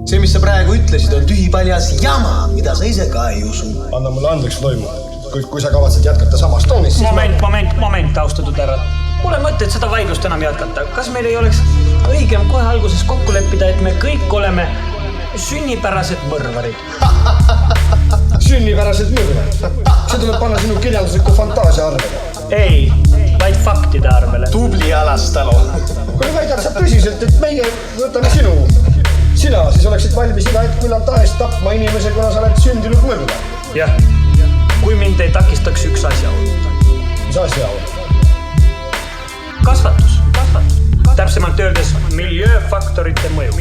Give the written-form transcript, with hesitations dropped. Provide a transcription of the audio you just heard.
See, mis sa praegu ütlesid, on tühipaljas jama, mida sa ise ka ei usu. Anna mulle andeks toimub. Kui sa kavatsed jätkata samas toonis, siis... Moment, austatud härrad. Pole mõtet seda vaidlust enam jätkata. Kas meil ei oleks õigem kohe alguses kokku leppida, et me kõik oleme sünnipärased mõrvarid? Sünnipärased mõrvarid? See tuleb panna sinu kirjandusliku fantaasia arvele. Ei, vaid faktide arvele. Tubli Alastalo. Kui väidad sa tõsiselt, et meie võtame sinu... Sina siis oleksid valmis iga hetk millal tahes tapma inimese, kuna sa oled sündinud mõrvar. Jah, kui mind ei takistaks üks asjaolu. Mis asjaolu? Kasvatus. Täpsemalt öeldes miljööfaktorite mõju.